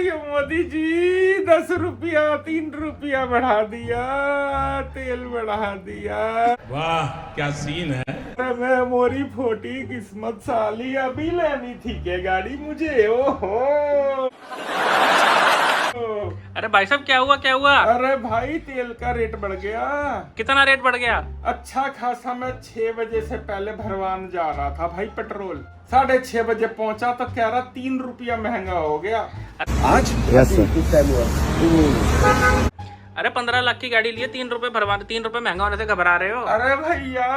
ये मोदी जी 10 रुपया 3 रुपया बढ़ा दिया, तेल बढ़ा दिया। वाह क्या सीन है। अरे मैं मोरी फोटी किस्मत साली, अभी लेनी थी क्या गाड़ी मुझे? ओहो अरे भाई साहब क्या हुआ क्या हुआ? अरे भाई तेल का रेट बढ़ गया। कितना रेट बढ़ गया? अच्छा खासा मैं 6 बजे से पहले भरवान जा रहा था भाई पेट्रोल, 6:30 बजे पहुंचा तो कह रहा 3 रुपया महंगा हो गया। आज अरे 15 लाख की गाड़ी लिए 3 रुपए भरवा, 3 रुपए महंगा होने से घबरा रहे हो? अरे भैया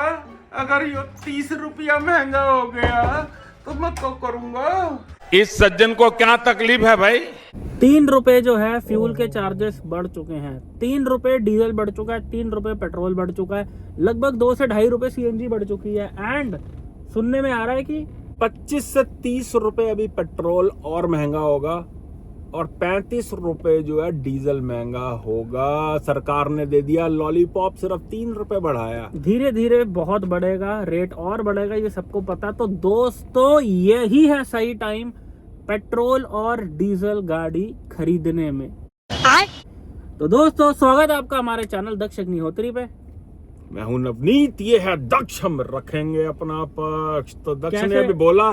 अगर ये 30 रुपया महंगा हो गया तो मैं तो करूंगा। इस सज्जन को क्या तकलीफ है भाई? 3 रुपए जो है फ्यूल के चार्जेस बढ़ चुके हैं, 3 रुपए डीजल बढ़ चुका है, 3 रुपए पेट्रोल बढ़ चुका है, लगभग 2 से 2.5 रुपए सीएनजी बढ़ चुकी है। एंड सुनने में आ रहा है कि 25 से 30 रुपए अभी पेट्रोल और महंगा होगा और 35 रुपए जो है डीजल महंगा होगा। सरकार ने दे दिया लॉलीपॉप, सिर्फ 3 रुपए बढ़ाया। धीरे धीरे बहुत बढ़ेगा, रेट और बढ़ेगा, ये सबको पता। तो दोस्तों यही है सही टाइम पेट्रोल और डीजल गाड़ी खरीदने में। तो दोस्तों स्वागत है आपका हमारे चैनल दक्ष अग्निहोत्री पे। मैं हूं नवनीत, ये है दक्ष, हम रखेंगे अपना पक्ष। तो दक्ष ने कैसे? अभी बोला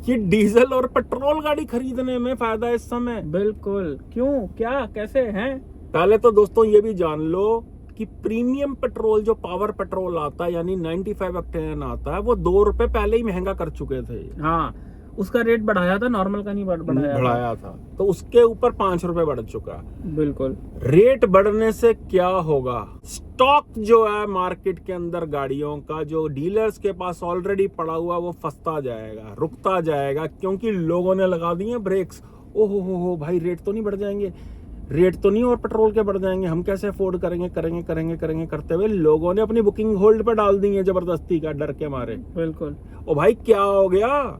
कि डीजल और पेट्रोल गाड़ी खरीदने में फायदा है इस समय। बिल्कुल, क्यों, क्या, कैसे हैं? पहले तो दोस्तों ये भी जान लो कि प्रीमियम पेट्रोल जो पावर पेट्रोल आता है यानी 95 ऑक्टेन आता है, वो 2 रुपए पहले ही महंगा कर चुके थे। हाँ, उसका रेट बढ़ाया था, नॉर्मल का नहीं बढ़ाया था, तो उसके ऊपर 5 रुपए बढ़ चुका। बिल्कुल। रेट बढ़ने से क्या होगा? स्टॉक जो है मार्केट के अंदर गाड़ियों का, जो डीलर्स के पास ऑलरेडी पड़ा हुआ, वो फंसता जाएगा, रुकता जाएगा, क्योंकि लोगों ने लगा दिए ब्रेक्स। ओहो हो भाई, रेट तो नहीं बढ़ जाएंगे, रेट तो नहीं और पेट्रोल के बढ़ जाएंगे, हम कैसे अफोर्ड करेंगे करते हुए लोगों ने अपनी बुकिंग होल्ड पे डाल दी है जबरदस्ती का, डर के मारे। बिल्कुल। ओ भाई क्या हो गया?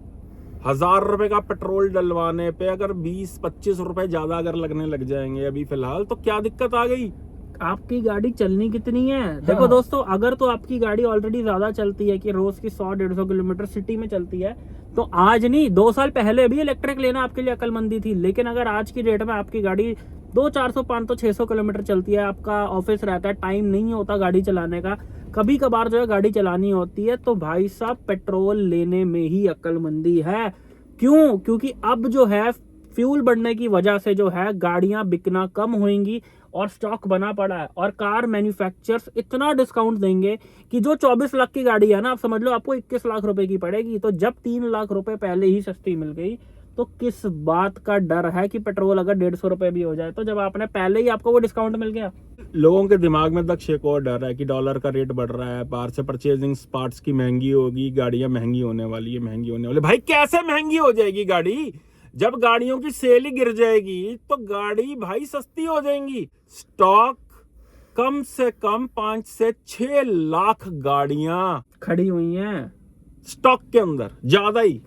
1000 रुपए का पेट्रोल डलवाने पे अगर 20-25 रुपए ज्यादा अगर लगने लग जाएंगे अभी फिलहाल, तो क्या दिक्कत आ गई? आपकी गाड़ी चलनी कितनी है? देखो दोस्तों, अगर तो आपकी गाड़ी ऑलरेडी ज्यादा चलती है कि रोज की 100-150 किलोमीटर सिटी में चलती है, तो आज नहीं 2 साल पहले भी इलेक्ट्रिक लेना आपके लिए अक्लमंदी थी। लेकिन अगर आज की डेट में आपकी गाड़ी 200, 400, 500, 600 किलोमीटर चलती है, आपका ऑफिस रहता है, टाइम नहीं होता गाड़ी चलाने का, कभी कभार जो है गाड़ी चलानी होती है, तो भाई साहब पेट्रोल लेने में ही अक्लमंदी है। क्यों? क्योंकि अब जो है फ्यूल बढ़ने की वजह से जो है गाड़ियां बिकना कम होंगी और स्टॉक बना पड़ा है। और कार मैन्युफैक्चरर्स इतना डिस्काउंट देंगे कि जो 24 लाख की गाड़ी है ना, आप समझ लो आपको 21 लाख रुपए की पड़ेगी। तो जब 3 लाख रुपए पहले ही सस्ती मिल गई, तो किस बात का डर है कि पेट्रोल अगर 150 रुपए भी हो जाए, तो जब आपने पहले ही आपको वो डिस्काउंट मिल गया। लोगों के दिमाग में दक्ष एक और डर है कि डॉलर का रेट बढ़ रहा है, बाहर से परचेजिंग पार्ट्स की महंगी होगी, गाड़ियां महंगी होने वाली है, भाई कैसे महंगी हो जाएगी गाड़ी? जब गाड़ियों की सेल ही गिर जाएगी तो गाड़ी भाई सस्ती हो जाएंगी। स्टॉक कम से कम 5 से 6 लाख गाड़ियां खड़ी हुई हैं स्टॉक के अंदर, ज्यादा ही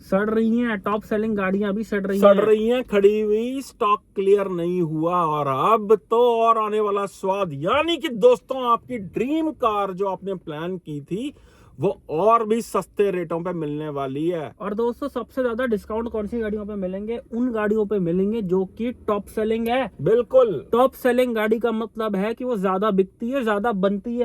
सड़ रही हैं। टॉप सेलिंग गाड़ियां भी सड़ रही हैं, खड़ी हुई, स्टॉक क्लियर नहीं हुआ। और अब तो और आने वाला स्वाद, यानी कि दोस्तों आपकी ड्रीम कार जो आपने प्लान की थी वो और भी सस्ते रेटों पे मिलने वाली है। और दोस्तों सबसे ज्यादा डिस्काउंट कौन सी गाड़ियों पे मिलेंगे? उन गाड़ियों पे मिलेंगे जो कि टॉप सेलिंग है। बिल्कुल, टॉप सेलिंग गाड़ी का मतलब है कि वो ज्यादा बिकती है, ज्यादा बनती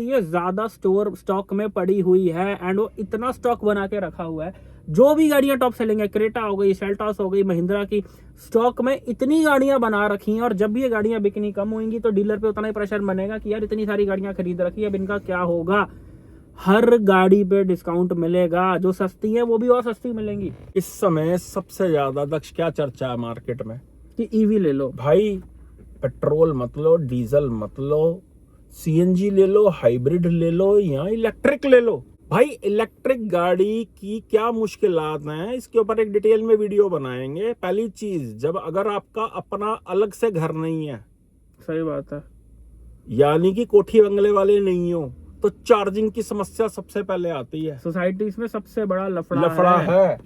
है, ज्यादा स्टॉक में पड़ी हुई है, एंड वो इतना स्टॉक बना के रखा हुआ है। जो भी गाड़ियां टॉप सेलिंग है, क्रेटा हो गई, सेल्टॉस हो गई, महिंद्रा की, स्टॉक में इतनी गाड़ियां बना रखी हैं। और जब भी ये गाड़ियां बिकनी कम होंगी तो डीलर पे उतना ही प्रेशर बनेगा कि यार इतनी सारी गाड़ियां खरीद रखी है, अब इनका क्या होगा। हर गाड़ी पे डिस्काउंट मिलेगा, जो सस्ती है वो भी और सस्ती मिलेंगी। इस समय सबसे ज्यादा दक्ष क्या चर्चा है मार्केट में कि ईवी ले लो भाई, पेट्रोल मत लो, डीजल मत लो, सीएनजी ले लो, हाइब्रिड ले लो या इलेक्ट्रिक ले लो। भाई इलेक्ट्रिक गाड़ी की क्या मुश्किलात हैं, इसके ऊपर एक डिटेल में वीडियो बनाएंगे। पहली चीज, जब अगर आपका अपना अलग से घर नहीं है, सही बात है, यानी कि कोठी बंगले वाले नहीं हो, तो चार्जिंग की समस्या सबसे पहले आती है। सोसाइटी में सबसे बड़ा लफड़ा है।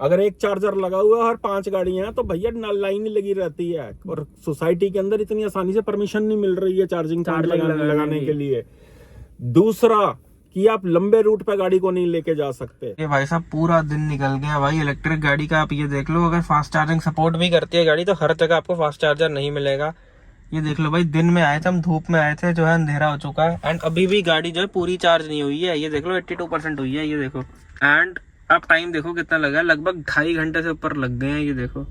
अगर एक चार्जर लगा हुआ है और 5 गाड़ियां हैं तो भैया लाइन ही लगी रहती है, और सोसाइटी के अंदर इतनी आसानी से परमिशन नहीं मिल रही है चार्जिंग लगाने के लिए। दूसरा कि आप लंबे रूट पे गाड़ी को नहीं लेके जा सकते। ये भाई साहब पूरा दिन निकल गया भाई। इलेक्ट्रिक गाड़ी का आप ये देख लो, अगर फास्ट चार्जिंग सपोर्ट भी करती है गाड़ी तो हर जगह आपको फास्ट चार्जर नहीं मिलेगा। ये देख लो भाई, दिन में आए थे हम, धूप में आए थे, जो है अंधेरा हो चुका है एंड अभी भी गाड़ी जो है पूरी चार्ज नहीं हुई है। ये देख लो 82% हुई है, ये देखो। एंड अब टाइम देखो कितना लगा है, लगभग 2.5 घंटे से ऊपर लग गए हैं, ये देखो।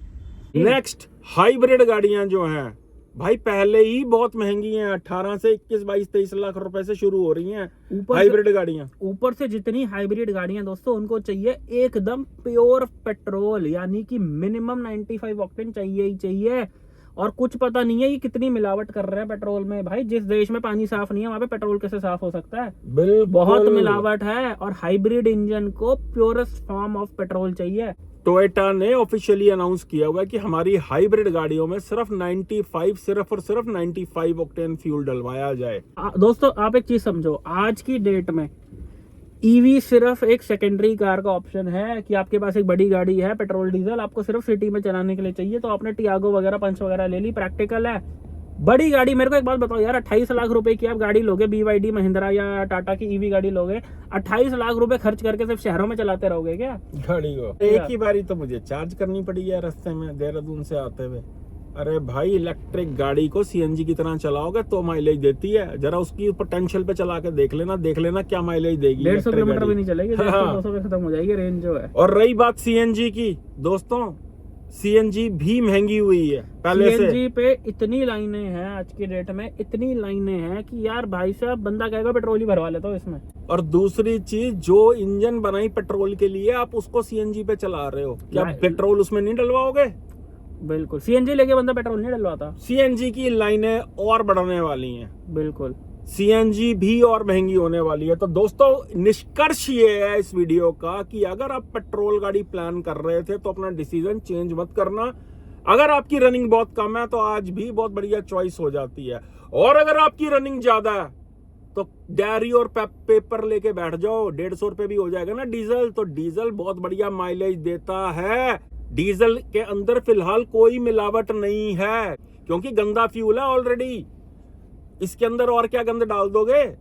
नेक्स्ट हाइब्रिड गाड़ियां जो हैं भाई पहले ही बहुत महंगी हैं, 18 से 21, 22, 23 लाख रुपए से शुरू हो रही हैं हाइब्रिड गाड़ियां। ऊपर से जितनी हाइब्रिड गाड़ियां दोस्तों, उनको चाहिए एकदम प्योर पेट्रोल, यानी कि मिनिमम 95 ऑक्टेन चाहिए ही चाहिए। और कुछ पता नहीं है ये कितनी मिलावट कर रहे हैं पेट्रोल में। भाई जिस देश में पानी साफ नहीं है वहां पे पेट्रोल कैसे साफ हो सकता है? बिल्कुल बहुत मिलावट है। और हाइब्रिड इंजन को प्योरेस्ट फॉर्म ऑफ पेट्रोल चाहिए। टोयोटा ने ऑफिशियली अनाउंस किया हुआ है कि हमारी हाइब्रिड गाड़ियों में सिर्फ 95 ऑक्टेन फ्यूल डलवाया जाए। दोस्तों आप एक चीज समझो, आज की डेट में ईवी सिर्फ एक सेकेंडरी कार का ऑप्शन है कि आपके पास एक बड़ी गाड़ी है पेट्रोल डीजल, आपको सिर्फ सिटी में चलाने के लिए चाहिए तो आपने टियागो वगैरह, पंच वगैरह ले ली, प्रैक्टिकल है। बड़ी गाड़ी, मेरे को एक बात बताओ यार, 28 लाख रुपए की आप गाड़ी लोगे, BYD महिंद्रा या टाटा की ईवी गाड़ी लोगे, 28 लाख रुपए खर्च करके सिर्फ शहरों में चलाते रहोगे क्या गाड़ी को? एक ही बारी तो मुझे चार्ज करनी पड़ी है रास्ते में देहरादून से आते हुए। अरे भाई इलेक्ट्रिक गाड़ी को CNG की तरह चलाओगे तो माइलेज देती है। जरा उसकी पोटेंशियल पे चला के देख लेना क्या माइलेज देगी। 150 किलोमीटर भी नहीं चलेगी, 200 हाँ। पे खत्म हो जाएगी रेंज जो है। और रही बात CNG की, दोस्तों CNG भी महंगी हुई है पहले से। CNG पे इतनी लाइनें हैं आज की डेट में, इतनी लाइनें हैं कि यार भाई साहब बंदा कहेगा पेट्रोल ही भरवा लेता हूं इसमें। और दूसरी चीज, जो इंजन बनाई पेट्रोल के लिए आप उसको CNG पे चला रहे हो, क्या पेट्रोल उसमें नहीं डलवाओगे? बिल्कुल, CNG लेके बंदा पेट्रोल नहीं डलवाता। CNG की लाइनें और बढ़ने वाली हैं, बिल्कुल CNG भी और महंगी होने वाली है। तो दोस्तों निष्कर्ष ये है इस वीडियो का कि अगर आप पेट्रोल गाड़ी प्लान कर रहे थे तो अपना डिसीजन चेंज मत करना। अगर आपकी रनिंग बहुत कम है तो आज भी बहुत बढ़िया चॉइस हो जाती है। और अगर आपकी रनिंग ज्यादा है तो डायरी और पेपर लेके बैठ जाओ, 150 रुपए भी हो जाएगा ना डीजल। तो डीजल बहुत बढ़िया माइलेज देता है। डीजल के अंदर फिलहाल कोई मिलावट नहीं है क्योंकि गंदा फ्यूल है ऑलरेडी। इसके अंदर और क्या गंद डाल दोगे?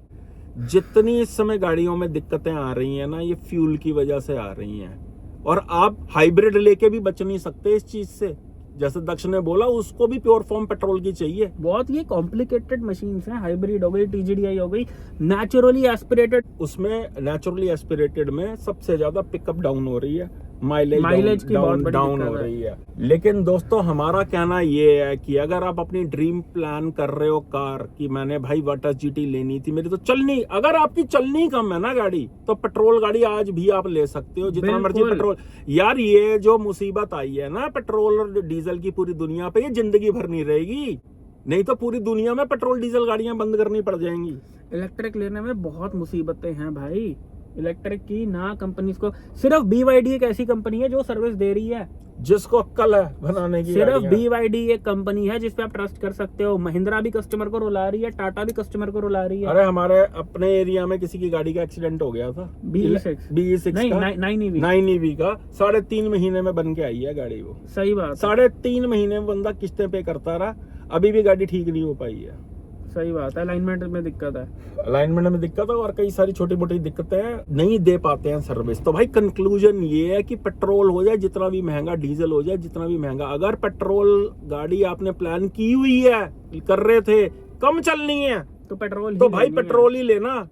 जितनी इस समय गाड़ियों में दिक्कतें आ रही हैं ना, ये फ्यूल की वजह से आ रही हैं। और आप हाइब्रिड लेके भी बच नहीं सकते इस चीज से। जैसे दक्ष ने बोला, उसको भी प्योर फॉर्म पेट्रोल की चाहिए। बहुत ये कॉम्प्लिकेटेड मशीन्स हैं, हाइब्रिड हो गई, TGDI हो गई, नेचुरली एस्पिरेटेड। उसमें नेचुरली एस्पिरेटेड में सबसे ज्यादा पिकअप डाउन हो रही है, माइलेज की बहुत बड़ी डाउन हो रही है। लेकिन दोस्तों हमारा कहना ये है कि अगर आप अपनी ड्रीम प्लान कर रहे हो कार कि मैंने भाई वर्टस GT लेनी थी, मेरी तो चलनी, अगर आपकी चलनी कम है ना गाड़ी, तो पेट्रोल गाड़ी आज भी आप ले सकते हो, जितना मर्जी पेट्रोल। यार ये जो मुसीबत आई है ना पेट्रोल और डीजल की पूरी दुनिया पे, ये जिंदगी भर नहीं रहेगी। नहीं तो पूरी दुनिया में पेट्रोल डीजल गाड़ियां बंद करनी पड़ जाएंगी। इलेक्ट्रिक लेने में बहुत मुसीबतें हैं भाई इलेक्ट्रिक की ना। कंपनीज को सिर्फ BYD एक ऐसी कंपनी है जो सर्विस दे रही है, जिसको अक्ल है बनाने की। सिर्फ BYD एक कंपनी है जिसपे आप ट्रस्ट कर सकते हो। महिंद्रा भी कस्टमर को रुला रही है, टाटा भी कस्टमर को रुला रही है। अरे हमारे अपने एरिया में किसी की गाड़ी का एक्सीडेंट हो गया था, BE6 नहीं, का, 9 EV का 3.5 महीने में बन के आई है गाड़ी। वो सही बात, 3.5 महीने में बंदा किस्तें पे करता रहा, अभी भी गाड़ी ठीक नहीं हो पाई है। सही बात है। अलाइनमेंट में दिक्कत है, अलाइनमेंट में दिक्कत है और कई सारी छोटी मोटी दिक्कतें, नहीं दे पाते हैं सर्विस। तो भाई कंक्लूजन ये है कि पेट्रोल हो जाए जितना भी महंगा, डीजल हो जाए जितना भी महंगा, अगर पेट्रोल गाड़ी आपने प्लान की हुई है, कर रहे थे, कम चलनी है तो पेट्रोल तो भाई पेट्रोल ही लेना।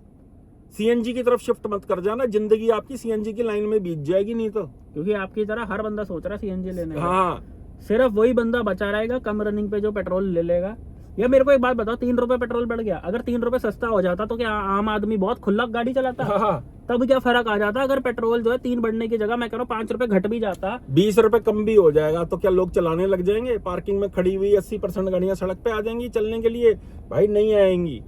CNG की तरफ शिफ्ट मत कर जाना, जिंदगी आपकी CNG की लाइन में बीत जाएगी नहीं तो। क्योंकि आपकी तरह हर बंदा सोच रहा है CNG लेने का। हाँ, सिर्फ वही बंदा बचा रहेगा कम रनिंग पे जो पेट्रोल ले लेगा। या मेरे को एक बात बताओ, 3 रुपए पेट्रोल बढ़ गया, अगर 3 रुपए सस्ता हो जाता तो क्या आम आदमी बहुत खुल्लक गाड़ी चलाता? हाँ। तब क्या फर्क आ जाता? अगर पेट्रोल जो है 3 बढ़ने की जगह मैं कह रहा हूँ 5 रुपए घट भी जाता, 20 रुपए कम भी हो जाएगा तो क्या लोग चलाने लग जाएंगे? पार्किंग में खड़ी हुई 80% गाड़ियां सड़क पे आ जाएंगी चलने के लिए? भाई नहीं आएंगी,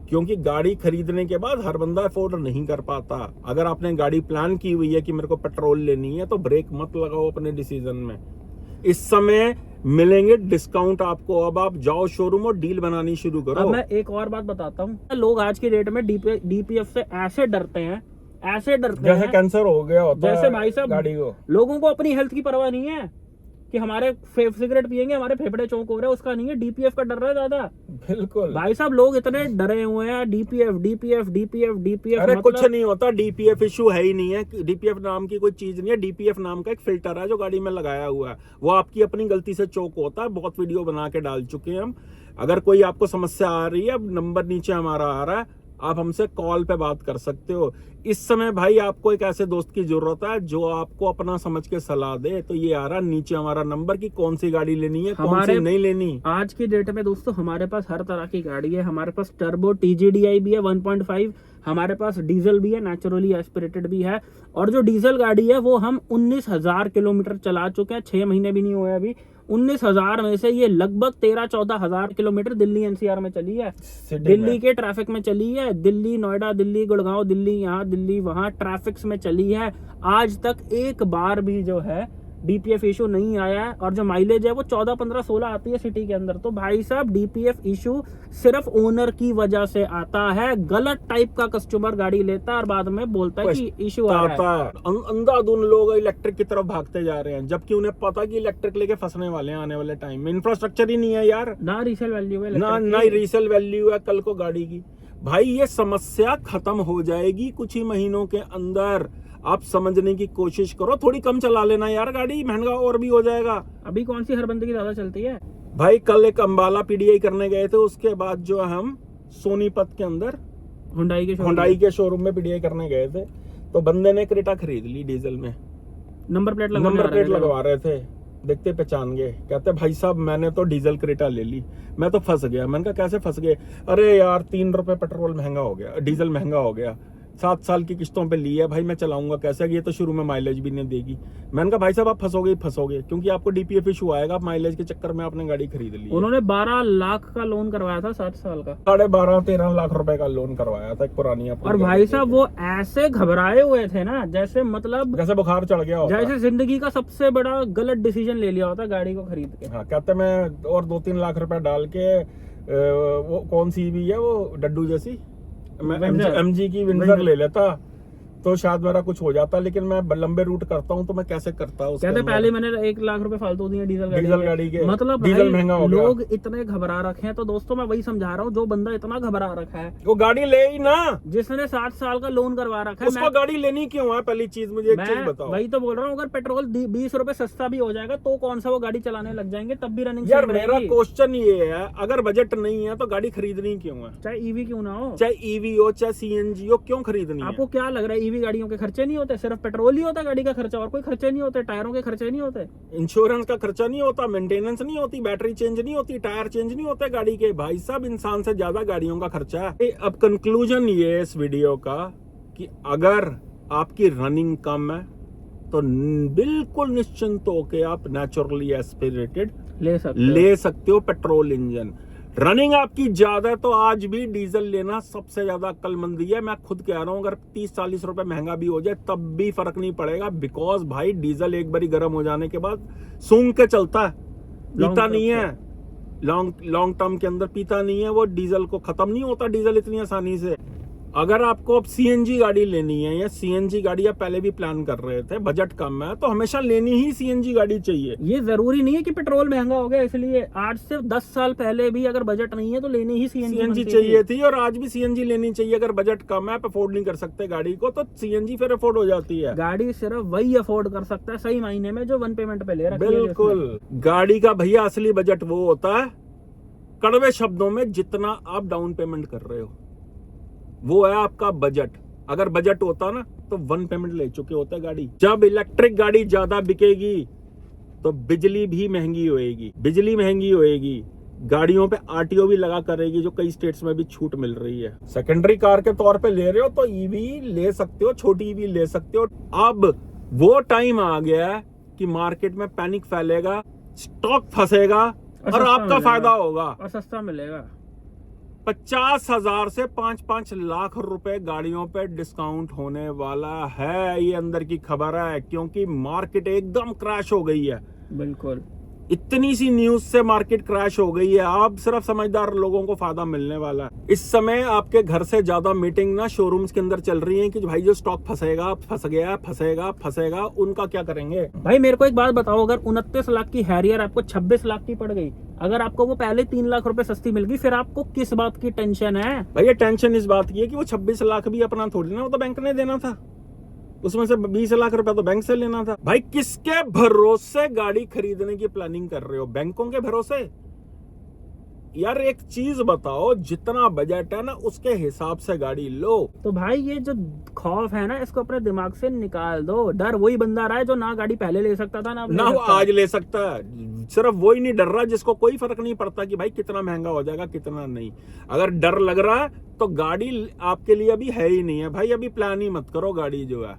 क्योंकि गाड़ी खरीदने के बाद हर बंदा अफोर्ड नहीं कर पाता। अगर आपने गाड़ी प्लान की हुई है कि मेरे को पेट्रोल लेनी है, तो ब्रेक मत लगाओ अपने डिसीजन में। इस समय मिलेंगे डिस्काउंट आपको, अब आप जाओ शोरूम और डील बनानी शुरू करो। अब मैं एक और बात बताता हूँ, लोग आज की डेट में DPF से ऐसे डरते हैं, जैसे कैंसर हो गया होता है, जैसे भाई साहब गाड़ी को। लोगों को अपनी हेल्थ की परवाह नहीं है कि हमारे सिगरेट पियेंगे हमारे फेफड़े चौंक हो रहे हैं, उसका नहीं है, DPF का डर रहा है ज्यादा। बिल्कुल भाई साहब लोग इतने डरे हुए हैं, डीपीएफ डीपीएफ डीपीएफ डीपीएफ। अरे कुछ नहीं होता, डीपीएफ इशू है ही नहीं है, डीपीएफ नाम की कोई चीज नहीं है। डीपीएफ नाम का एक फिल्टर है जो गाड़ी में लगाया हुआ है, वो आपकी अपनी गलती से चोक होता है। बहुत वीडियो बना के डाल चुके हैं हम। अगर कोई आपको समस्या आ रही है, अब नंबर नीचे हमारा आ रहा है, आप हमसे कॉल पे बात कर सकते हो। इस समय भाई आपको एक ऐसे दोस्त की जरूरत है जो आपको अपना समझ के सलाह दे, तो ये आ रहा है नीचे हमारा नंबर की कौन सी गाड़ी लेनी है, कौन सी नहीं लेनी। आज की डेट में दोस्तों हमारे पास हर तरह की गाड़ी है। हमारे पास टर्बो TGDI भी है 1.5, हमारे पास डीजल भी है, नेचुरली एस्पिरेटेड भी है। और जो डीजल गाड़ी है वो हम 19,000 किलोमीटर चला चुके हैं, 6 महीने भी नहीं हुए अभी। 19,000 में से ये लगभग 13-14,000 किलोमीटर दिल्ली NCR में चली है, दिल्ली के ट्रैफिक में चली है। दिल्ली नोएडा, दिल्ली गुड़गांव, दिल्ली यहाँ दिल्ली वहाँ ट्रैफिक में चली है। आज तक एक बार भी जो है डीपीएफ इशू नहीं आया है। और जो माइलेज है वो 14, 15, 16 आती है सिटी के अंदर। तो भाई साहब डीपीएफ इशू सिर्फ ओनर की वजह से आता है। गलत टाइप का कस्टमर गाड़ी लेता है और बाद में बोलता है कि इशू आ रहा है। अंधाधुन लोग इलेक्ट्रिक की तरफ भागते जा रहे हैं, जबकि उन्हें पता कि इलेक्ट्रिक लेके फंसने वाले हैं आने वाले टाइम में। इंफ्रास्ट्रक्चर ही नहीं है यार, ना रीसेल वैल्यू है, ना रीसेल वैल्यू है कल को गाड़ी की। भाई ये समस्या खत्म हो जाएगी कुछ ही महीनों के अंदर। आप समझने की कोशिश करो, थोड़ी कम चला लेना यार गाड़ी, महंगा और भी हो जाएगा। अभी कौन सी हर बंदे की ज्यादा चलती है? भाई कल एक अंबाला PDI करने गए थे, उसके बाद जो हम सोनीपत के अंदर हुंडई के शोरूम में PDI करने गए थे, तो बंदे ने क्रेटा खरीद ली डीजल में। नंबर प्लेट लगवा रहे थे, देखते पहचान गए, कहते भाई साहब मैंने तो डीजल क्रेटा ले ली, मैं तो फंस गया। मैंने कहा कैसे फंस गए? अरे यार 3 रुपए पेट्रोल महंगा हो गया, डीजल महंगा हो गया, 7 साल की किस्तों पे ली है भाई, मैं चलाऊंगा कैसे, ये तो शुरू में माइलेज भी नहीं देगी। मैंने कहा भाई साहब आप फंसोगे, क्योंकि आपको डीपीएफ इशू आएगा, माइलेज के चक्कर में आपने गाड़ी खरीद ली। उन्होंने 12 लाख का लोन करवाया था 7 साल का, 12.5-13 लाख रुपए का लोन करवाया था एक पुरानी। और भाई साहब वो ऐसे घबराए हुए थे ना, जैसे मतलब जैसे बुखार चढ़ गया होता, जैसे जिंदगी का सबसे बड़ा गलत डिसीजन ले लिया होता गाड़ी को खरीद के। हाँ, कहते मैं और 2-3 लाख रुपए डाल के वो कौन सी भी है वो डड्डू जैसी, मैं MG की विंजर ले लेता तो शायद मेरा कुछ हो जाता, लेकिन मैं लंबे रूट करता हूँ तो मैं कैसे करता हूँ। कहते पहले मैंने 1 लाख रुपए फालतू दिए डीजल गाड़ी के। मतलब डीजल महंगा हो गया। लोग इतने घबरा रखे हैं। तो दोस्तों मैं वही समझा रहा हूँ, जो बंदा इतना घबरा रखा है वो गाड़ी ले ही ना, जिसने 7 साल का लोन करवा रखा है, उसको गाड़ी लेनी क्यों है? पहली चीज मुझे एक चीज बताओ। वही तो बोल रहा हूँ, अगर पेट्रोल 20 रुपए सस्ता भी हो जाएगा तो कौन सा वो गाड़ी चलाने लग जाएंगे, तब भी रनिंग। यार मेरा क्वेश्चन ये है, अगर बजट नहीं है तो गाड़ी खरीदनी क्यों है? चाहे ईवी क्यों ना हो, चाहे ईवी हो चाहे CNG हो, क्यों खरीदनी है? आपको क्या लग रहा है ईवी गाड़ियों के खर्चे नहीं होते? सिर्फ पेट्रोल ही होता है गाड़ी का खर्चा, और कोई खर्चे नहीं होते? टायरों के खर्चे नहीं होते, इंश्योरेंस का खर्चा नहीं होता, मेंटेनेंस नहीं होती, बैटरी चेंज नहीं होती, टायर चेंज नहीं होते गाड़ी के? भाई साहब इंसान से ज्यादा गाड़ियों का खर्चा है। अब कंक्लूजन ये है इस वीडियो का कि अगर आपकी रनिंग कम है तो बिल्कुल निश्चिंत होके आप नेचुरली एस्पिरेटेड ले सकते हो पेट्रोल इंजन। रनिंग आपकी ज्यादा है तो आज भी डीजल लेना सबसे ज्यादा अक्लमंदी है। मैं खुद कह रहा हूं, अगर 30-40 रुपए महंगा भी हो जाए तब भी फर्क नहीं पड़ेगा, बिकॉज भाई डीजल एक बारी गर्म हो जाने के बाद सूंघ के चलता है, पीता नहीं है। लॉन्ग टर्म के अंदर पीता नहीं है वो, डीजल को खत्म नहीं होता डीजल इतनी आसानी से। अगर आपको अब CNG गाड़ी लेनी है या CNG गाड़ी आप पहले भी प्लान कर रहे थे, बजट कम है, तो हमेशा लेनी ही CNG गाड़ी चाहिए। ये जरूरी नहीं है कि पेट्रोल महंगा हो गया इसलिए। आज से 10 साल पहले भी अगर बजट नहीं है तो लेनी ही CNG चाहिए थी, और आज भी CNG लेनी चाहिए। अगर बजट कम है, आप अफोर्ड नहीं कर सकते गाड़ी को, तो CNG फिर अफोर्ड हो जाती है। गाड़ी सिर्फ वही अफोर्ड कर सकता है सही मायने में जो 1 पेमेंट पे ले रहा है। बिल्कुल, गाड़ी का भैया असली बजट वो होता है, कड़वे शब्दों में, जितना आप डाउन पेमेंट कर रहे हो वो है आपका बजट। अगर बजट होता ना तो 1 पेमेंट ले चुके होते गाड़ी। जब इलेक्ट्रिक गाड़ी ज्यादा बिकेगी तो बिजली भी महंगी होएगी, बिजली महंगी होएगी, गाड़ियों पे RTO भी लगा करेगी, जो कई स्टेट्स में भी छूट मिल रही है। सेकेंडरी कार के तौर पे ले रहे हो तो ईवी ले सकते हो, छोटी ईवी ले सकते हो। अब वो टाइम आ गया है कि मार्केट में पैनिक फैलेगा, स्टॉक फंसेगा और आपका फायदा होगा और सस्ता मिलेगा। 50,000 से 5-5 लाख रुपए गाड़ियों पे डिस्काउंट होने वाला है, ये अंदर की खबर है, क्योंकि मार्केट एकदम क्रैश हो गई है। बिल्कुल, इतनी सी न्यूज से मार्केट क्रैश हो गई है। अब सिर्फ समझदार लोगों को फायदा मिलने वाला है। इस समय आपके घर से ज्यादा मीटिंग ना शोरूम्स के अंदर चल रही है कि भाई जो स्टॉक फंसेगा उनका क्या करेंगे। भाई मेरे को एक बात बताओ, अगर 29 लाख की हैरियर आपको 26 लाख की पड़ गई, अगर आपको वो पहले 3 लाख रुपए सस्ती मिल गई, फिर आपको किस बात की टेंशन है? भैया टेंशन इस बात की है कि वो 26 लाख भी अपना थोड़ी ना, वो तो बैंक ने देना था, उसमें से 20 लाख रुपया तो बैंक से लेना था। भाई किसके भरोसे गाड़ी खरीदने की प्लानिंग कर रहे हो? बैंकों के भरोसे? यार एक चीज बताओ, जितना बजट है ना उसके हिसाब से गाड़ी लो। तो भाई ये जो खौफ है ना, इसको अपने दिमाग से निकाल दो। डर वही बंदा रहा है जो ना गाड़ी पहले ले सकता था ना वो आज ले सकता है। सिर्फ वही नहीं डर रहा जिसको कोई फर्क नहीं पड़ता कि भाई कितना महंगा हो जाएगा कितना नहीं। अगर डर लग रहा है तो गाड़ी आपके लिए अभी है ही नहीं है। भाई अभी प्लान ही मत करो, गाड़ी जो है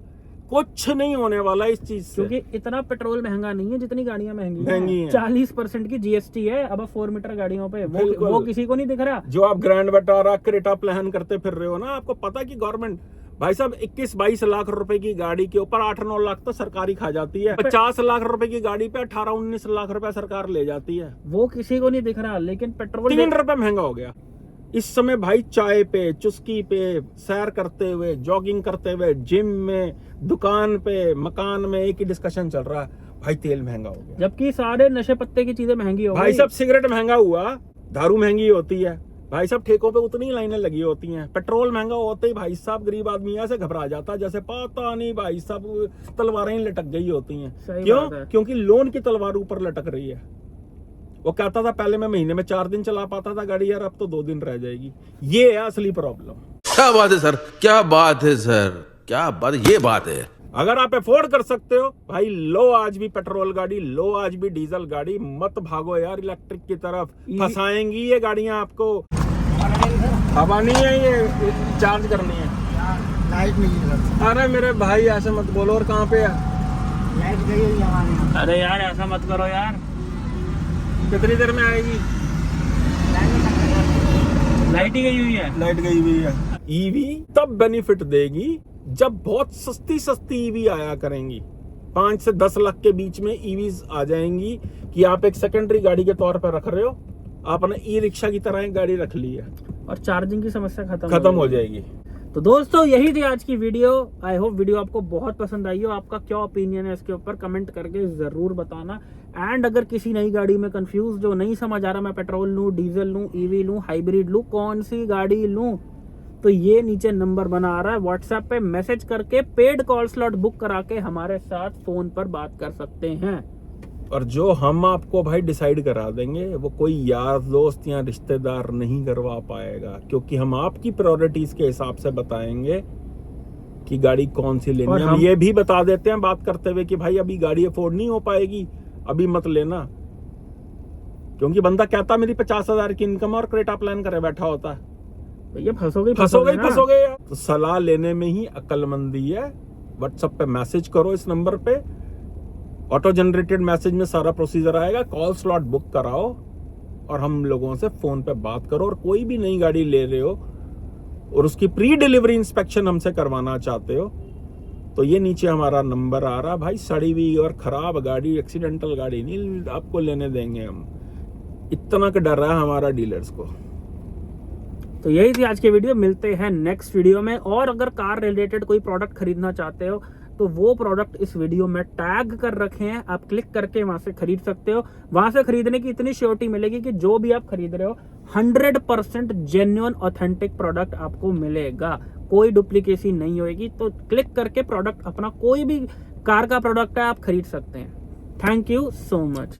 कुछ नहीं होने वाला इस चीज से। क्योंकि इतना पेट्रोल महंगा नहीं है जितनी गाड़ियां महंगी हैं। 40% की जीएसटी है अब 4 मीटर गाड़ियों पे। वो किसी को नहीं दिख रहा। जो आप ग्रैंड विटारा क्रेटा प्लान करते फिर रहे हो ना, आपको पता कि गवर्नमेंट भाई साहब 21-22 लाख रुपए की गाड़ी के ऊपर 8-9 लाख तो सरकारी खा जाती है। 50 लाख रुपए की गाड़ी पे 18-19 लाख रुपए सरकार ले जाती है। वो किसी को नहीं दिख रहा, लेकिन पेट्रोल 3 रुपए महंगा हो गया इस समय। भाई चाय पे, चुस्की पे, सैर करते हुए, जॉगिंग करते हुए, जिम में, दुकान पे, मकान में एक ही डिस्कशन चल रहा है, भाई तेल महंगा हो गया। जबकि सारे नशे पत्ते की चीजें महंगी हो गई। भाई साहब सिगरेट महंगा हुआ, दारू महंगी होती है, भाई साहब ठेकों पे उतनी लाइनें लगी होती हैं। पेट्रोल महंगा होते ही भाई साहब गरीब आदमी ऐसे घबरा जाता है जैसे पता नहीं भाई साहब तलवारें लटक गई होती हैं। क्यों? क्योंकि लोन की तलवार ऊपर लटक रही है। वो कहता था पहले मैं महीने में 4 दिन चला पाता था गाड़ी, यार अब तो 2 दिन रह जाएगी। ये है असली प्रॉब्लम। क्या बात है सर, क्या बात है सर, क्या बात, ये बात है। अगर आप अफोर्ड कर सकते हो भाई लो आज भी पेट्रोल गाड़ी, लो आज भी डीजल गाड़ी, मत भागो यार इलेक्ट्रिक की तरफ। फंसाएंगी ये गाड़ियां आपको। हवा नहीं है, ये चार्ज करनी है। लाइट नहीं है। अरे मेरे भाई ऐसे मत बोलो। और कहाँ पे है? लाइट गई हुई है हमारी। अरे यार ऐसा मत करो यार। कितनी देर में आएगी? लाइट ही गई हुई है। लाइट गई हुई है। ईवी तब बेनिफिट देगी जब बहुत सस्ती ईवी आया करेंगी। 5 से 10 लाख के बीच में ईवीज आ जाएंगी कि आप एक सेकेंडरी गाड़ी के तौर पर रख रहे हो, आपने ई रिक्शा की तरह एक गाड़ी रख ली है और चार्जिंग की समस्या खत्म हो जाएगी। तो दोस्तों यही थी आज की वीडियो। आई होप वीडियो आपको बहुत पसंद आई हो। आपका क्या ओपिनियन है इसके ऊपर कमेंट करके जरूर बताना। एंड अगर किसी नई गाड़ी में कंफ्यूज जो नहीं समझ आ रहा, मैं पेट्रोल लूं, डीजल लूं, ईवी लूं, हाइब्रिड लूं, कौन सी गाड़ी लूं, तो ये नीचे नंबर बना आ रहा है, व्हाट्सएप पे मैसेज करके पेड कॉल स्लॉट बुक करा के हमारे साथ फोन पर बात कर सकते हैं। और जो हम आपको भाई डिसाइड करा देंगे वो कोई यार दोस्त या रिश्तेदार नहीं करवा पाएगा, क्योंकि हम आपकी प्रायोरिटीज के हिसाब से बताएंगे कि गाड़ी कौन सी लेनी है। हम ये भी बता देते हैं बात करते हुए कि भाई अभी गाड़ी अफोर्ड नहीं हो पाएगी, अभी मत लेना। क्योंकि बंदा कहता मेरी 50,000 की इनकम और क्रेटा प्लान करे बैठा होता है। ये फंसोगे। तो सलाह लेने में ही अक्लमंदी है। व्हाट्सएप पे मैसेज करो, इस नंबर पे ऑटो जनरेटेड मैसेज में सारा प्रोसीजर आएगा। कॉल स्लॉट बुक कराओ और हम लोगों से फोन पे बात करो। और कोई भी नई गाड़ी ले रहे हो और उसकी प्री डिलीवरी इंस्पेक्शन हमसे करवाना चाहते हो तो ये नीचे हमारा नंबर आ रहा। भाई सड़ी हुई और खराब गाड़ी, एक्सीडेंटल गाड़ी नहीं आपको लेने देंगे हम। इतना का डर है हमारा डीलर्स को। तो यही थी आज की वीडियो। मिलते हैं नेक्स्ट वीडियो में। और अगर कार रिलेटेड कोई प्रोडक्ट खरीदना चाहते हो तो वो प्रोडक्ट इस वीडियो में टैग कर रखे हैं, आप क्लिक करके वहां से खरीद सकते हो। वहां से खरीदने की इतनी श्योरिटी मिलेगी कि जो भी आप खरीद रहे हो 100% जेन्युइन ऑथेंटिक प्रोडक्ट आपको मिलेगा, कोई डुप्लीकेसी नहीं होगी। तो क्लिक करके प्रोडक्ट अपना कोई भी कार का प्रोडक्ट है आप खरीद सकते हैं। Thank you so much.